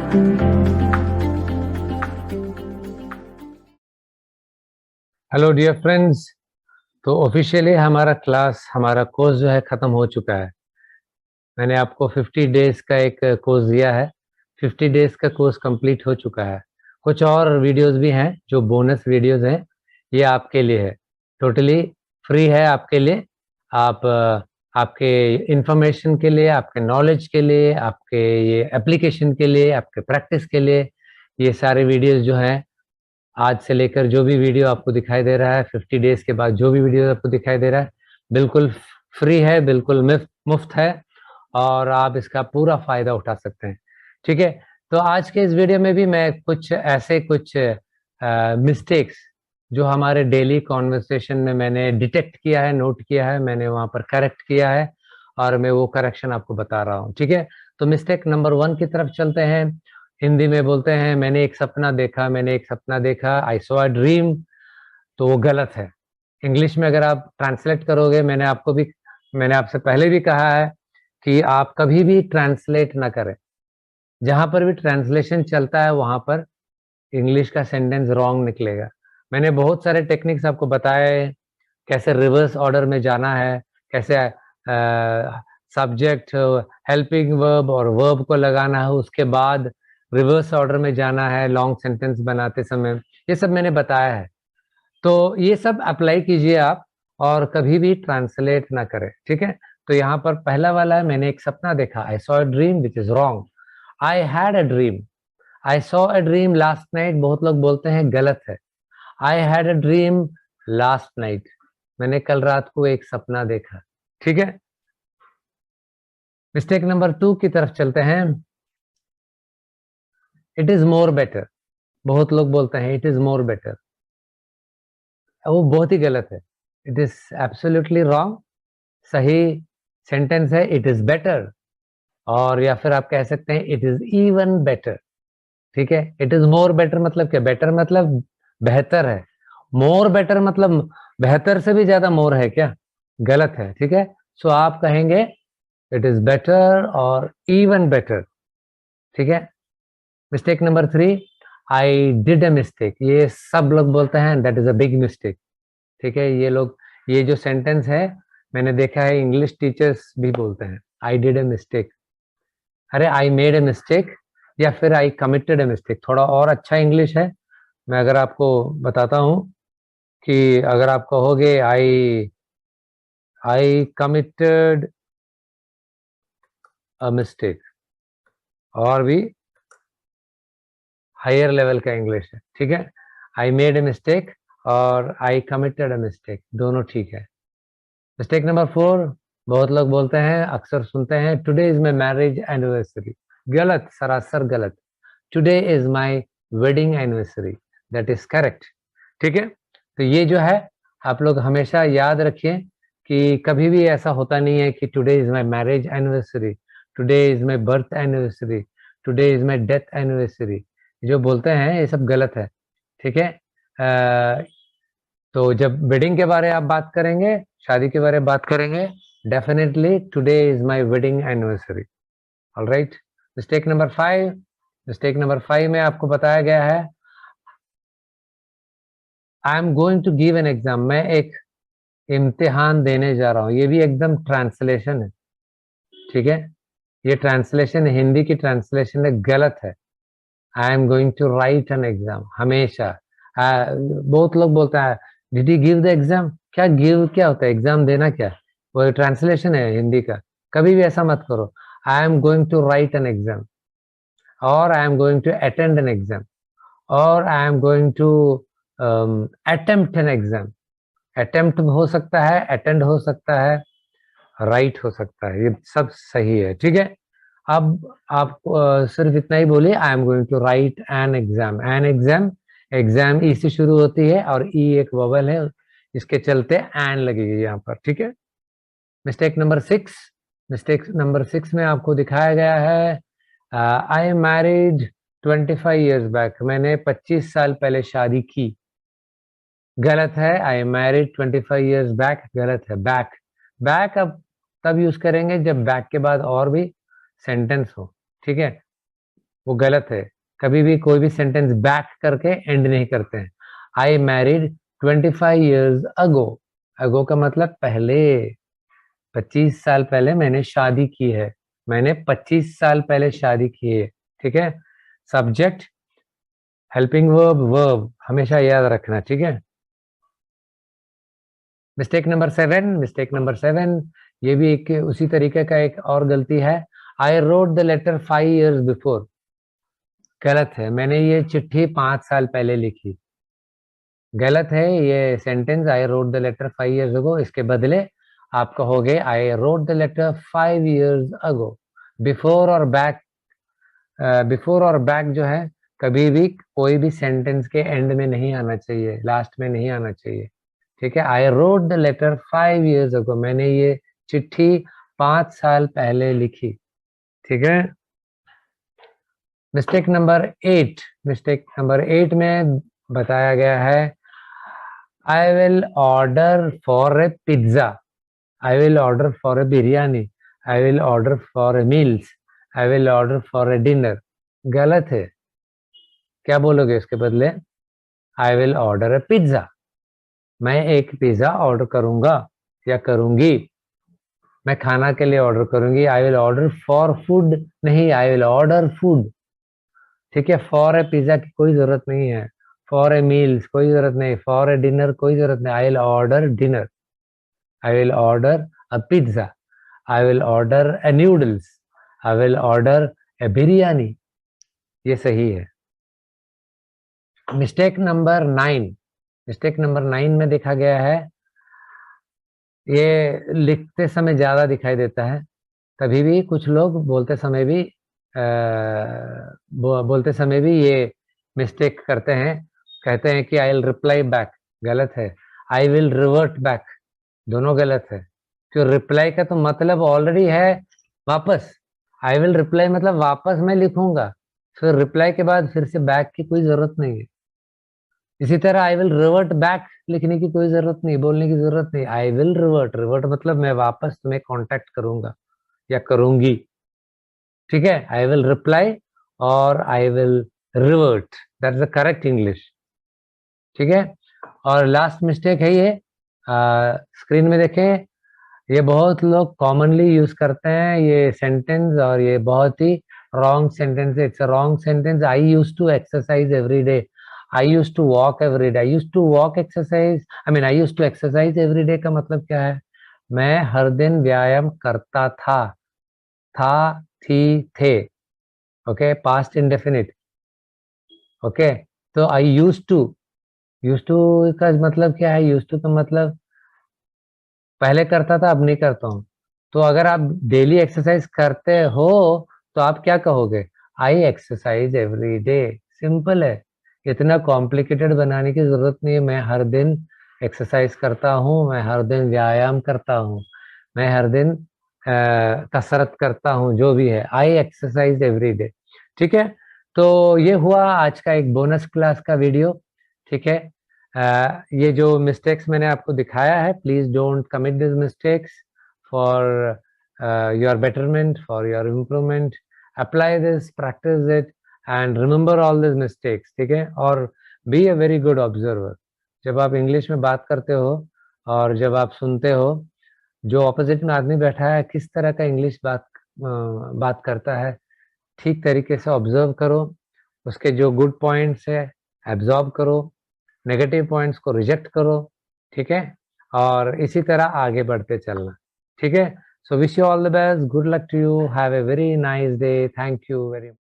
Hello dear friends. तो officially हमारा course जो है ख़त्म हो चुका है। मैंने आपको 50 डेज का एक कोर्स दिया है। 50 डेज का कोर्स कंप्लीट हो चुका है। कुछ और वीडियोस भी हैं जो बोनस वीडियोस हैं, ये आपके लिए है। टोटली फ्री है आपके लिए। आप आपके इंफॉर्मेशन के लिए, आपके नॉलेज के लिए, आपके ये एप्लीकेशन के लिए, आपके प्रैक्टिस के लिए ये सारे वीडियोस जो हैं, आज से लेकर जो भी वीडियो आपको दिखाई दे रहा है, 50 डेज के बाद जो भी वीडियो आपको दिखाई दे रहा है, बिल्कुल फ्री है, बिल्कुल मुफ्त है और आप इसका पूरा फायदा उठा सकते हैं। ठीक है, तो आज के इस वीडियो में भी मैं कुछ मिस्टेक्स जो हमारे डेली कॉन्वर्सेशन में मैंने डिटेक्ट किया है, नोट किया है, मैंने वहां पर करेक्ट किया है और मैं वो करेक्शन आपको बता रहा हूँ। ठीक है, तो मिस्टेक नंबर 1 की तरफ चलते हैं। हिंदी में बोलते हैं मैंने एक सपना देखा, मैंने एक सपना देखा, आई सॉ अ ड्रीम। तो वो गलत है। इंग्लिश में अगर आप ट्रांसलेट करोगे, मैंने आपसे पहले भी कहा है कि आप कभी भी ट्रांसलेट ना करें। जहां पर भी ट्रांसलेशन चलता है वहां पर इंग्लिश का सेंटेंस रॉन्ग निकलेगा। मैंने बहुत सारे टेक्निक्स आपको बताए, कैसे रिवर्स ऑर्डर में जाना है, कैसे सब्जेक्ट, हेल्पिंग वर्ब और वर्ब को लगाना है, उसके बाद रिवर्स ऑर्डर में जाना है लॉन्ग सेंटेंस बनाते समय। ये सब मैंने बताया है, तो ये सब अप्लाई कीजिए आप और कभी भी ट्रांसलेट ना करें। ठीक है, तो यहाँ पर पहला वाला है, मैंने एक सपना देखा, I saw a dream, which is wrong. I had a dream, I saw a dream last night, बहुत लोग बोलते हैं गलत है। I had a dream last night, मैंने कल रात को एक सपना देखा। ठीक है, मिस्टेक नंबर 2 की तरफ चलते हैं। इट इज मोर बेटर, बहुत लोग बोलते हैं इट इज मोर बेटर, वो बहुत ही गलत है। It is absolutely wrong. सही सेंटेंस है इट इज बेटर, और या फिर आप कह सकते हैं इट इज इवन बेटर। ठीक है, इट इज मोर बेटर मतलब क्या? बेटर मतलब बेहतर है। मोर बेटर मतलब बेहतर से भी ज्यादा मोर है क्या? गलत है। ठीक है, सो आप कहेंगे इट इज बेटर और इवन बेटर। ठीक है, mistake number 3, I did a mistake, ये सब लोग बोलते हैं that is a big mistake. ठीक है, ये जो सेंटेंस है, मैंने देखा है इंग्लिश टीचर्स भी बोलते हैं आई डिड अ मिस्टेक। अरे आई मेड ए मिस्टेक या फिर आई कमिटेड ए मिस्टेक, थोड़ा और अच्छा इंग्लिश है। मैं अगर आपको बताता हूँ कि अगर आप कहोगे आई आई कमिटेड अ मिस्टेक, और भी हायर लेवल का इंग्लिश है। ठीक है, आई मेड ए मिस्टेक और आई कमिटेड अ मिस्टेक, दोनों ठीक है। मिस्टेक नंबर 4, बहुत लोग बोलते हैं, अक्सर सुनते हैं, today is my marriage anniversary. गलत, सरासर गलत। Today is my wedding anniversary, that is correct. ठीक है, तो ये जो है आप लोग हमेशा याद रखिए कि कभी भी ऐसा होता नहीं है कि today is my marriage anniversary, today is my birth anniversary, today is my death anniversary. जो बोलते हैं ये सब गलत है। ठीक है, तो जब वेडिंग के बारे आप बात करेंगे, शादी के बारे में बात करेंगे, definitely today is my wedding anniversary. Alright, mistake number 5 में आपको बताया गया है I am going to give an exam, मैं एक इम्तिहान देने जा रहा हूँ। ये भी एकदम ट्रांसलेशन है। ठीक है, ये ट्रांसलेशन हिंदी की ट्रांसलेशन है, गलत है। I am going to write an exam, हमेशा बहुत लोग बोलते हैं did you give the exam, क्या गिव क्या होता है, एग्जाम देना क्या? वो ट्रांसलेशन है हिंदी का, कभी भी ऐसा मत करो। I am going to write an exam, और I am going to attend an exam, और I am going to attempt an exam. Attempt हो सकता है, अटेंड हो सकता है, राइट हो सकता है, ये सब सही है। ठीक है, अब आप सिर्फ इतना ही बोलिए I am going to write an exam. An exam, exam E से शुरू होती है और ई एक वोवेल है, इसके चलते एन लगेगी यहाँ पर। ठीक है, मिस्टेक नंबर 6 में आपको दिखाया गया है आई मैरिड 25 ईयर्स बैक, मैंने 25 साल पहले शादी की। गलत है, आई मैरिड 25 ईयर्स बैक, गलत है। बैक, बैक अब तब यूज करेंगे जब बैक के बाद और भी सेंटेंस हो। ठीक है, वो गलत है। कभी भी कोई भी सेंटेंस बैक करके एंड नहीं करते हैं। I married 25 years ago। अगो का मतलब पहले, 25 साल पहले मैंने शादी की है। मैंने 25 साल पहले शादी की है। ठीक है। सब्जेक्ट, हेल्पिंग वर्ब, वर्ब हमेशा याद रखना। ठीक है। मिस्टेक नंबर 7, मिस्टेक नंबर 7, ये भी एक उसी तरीके का एक और गलती है। I wrote the letter 5 years before. गलत है, मैंने ये चिट्ठी 5 साल पहले लिखी। गलत है ये sentence, I wrote the letter 5 years ago। इसके बदले आप कहोगे I wrote the letter 5 years ago। Before और बैक, बिफोर और बैक जो है कभी भी कोई भी सेंटेंस के एंड में नहीं आना चाहिए, लास्ट में नहीं आना चाहिए। ठीक है। I wrote the letter 5 years ago। मैंने ये चिट्ठी 5 साल पहले लिखी। ठीक है। मिस्टेक नंबर 8, मिस्टेक नंबर 8 में बताया गया है आई will order for a pizza. I will order for a biryani. I will order for a meals. I will order for a dinner. गलत है। क्या बोलोगे इसके बदले? आई विल ऑर्डर ए पिज्जा। मैं एक पिज्जा ऑर्डर करूंगा या करूंगी। मैं खाना के लिए ऑर्डर करूंगी। आई विल ऑर्डर फॉर फूड नहीं, आई विल ऑर्डर फूड। ठीक है। फॉर ए पिज्जा की कोई जरूरत नहीं है। फॉर ए मील्स कोई जरूरत नहीं। फॉर ए डिनर कोई जरूरत नहीं। I will order dinner. I will order a pizza. I will order a noodles. I will order a biryani. ये सही है। मिस्टेक नंबर 9, मिस्टेक नंबर 9 में देखा गया है, ये लिखते समय ज्यादा दिखाई देता है। कभी भी कुछ लोग बोलते समय भी बोलते समय भी ये मिस्टेक करते हैं। कहते हैं कि आई विल रिप्लाई बैक। गलत है। I will revert back. दोनों गलत है। क्यों? रिप्लाई का तो मतलब ऑलरेडी है वापस। आई विल रिप्लाई मतलब वापस मैं लिखूंगा, फिर रिप्लाई के बाद फिर से बैक की कोई जरूरत नहीं है। इसी तरह आई विल रिवर्ट बैक लिखने की कोई जरूरत नहीं, बोलने की जरूरत नहीं। आई विल रिवर्ट, रिवर्ट मतलब मैं वापस तुम्हें कांटेक्ट करूंगा या करूंगी। ठीक है। आई विल रिप्लाई और I will revert, that's the correct English. ठीक है। और लास्ट मिस्टेक है ये, स्क्रीन में देखें, ये बहुत लोग कॉमनली यूज करते हैं ये सेंटेंस, और ये बहुत ही रॉन्ग सेंटेंस है। It's a wrong sentence. I use to exercise every day. I use to walk every day. I use to walk exercise, I mean I use to exercise every day का मतलब क्या है? मैं हर दिन व्यायाम करता था। था, थी, थे। Okay, past indefinite. ओके। तो आई यूज टू का मतलब क्या है? यूज टू का मतलब पहले करता था, अब नहीं करता हूँ। तो अगर आप डेली एक्सरसाइज करते हो तो आप क्या कहोगे? आई एक्सरसाइज एवरी डे। सिंपल है। इतना कॉम्प्लिकेटेड बनाने की जरूरत नहीं है। मैं हर दिन एक्सरसाइज करता हूँ, मैं हर दिन व्यायाम करता हूँ, मैं हर दिन कसरत करता हूँ, जो भी है। आई एक्सरसाइज एवरी डे। ठीक है। तो ये हुआ आज का एक बोनस क्लास का वीडियो। ठीक है। ये जो मिस्टेक्स मैंने आपको दिखाया है, please don't commit this mistakes for your betterment, for your improvement. Apply this, practice it and remember all this mistakes. ठीक है। और be a very good observer. जब आप इंग्लिश में बात करते हो और जब आप सुनते हो जो ऑपोजिट में आदमी बैठा है किस तरह का इंग्लिश बात करता है, ठीक तरीके से ऑब्जर्व करो। उसके जो गुड पॉइंट्स है एब्जॉर्ब करो, नेगेटिव पॉइंट्स को रिजेक्ट करो। ठीक है। और इसी तरह आगे बढ़ते चलना। ठीक है। So wish you all the best, good luck to you, have a very nice day, thank you very much.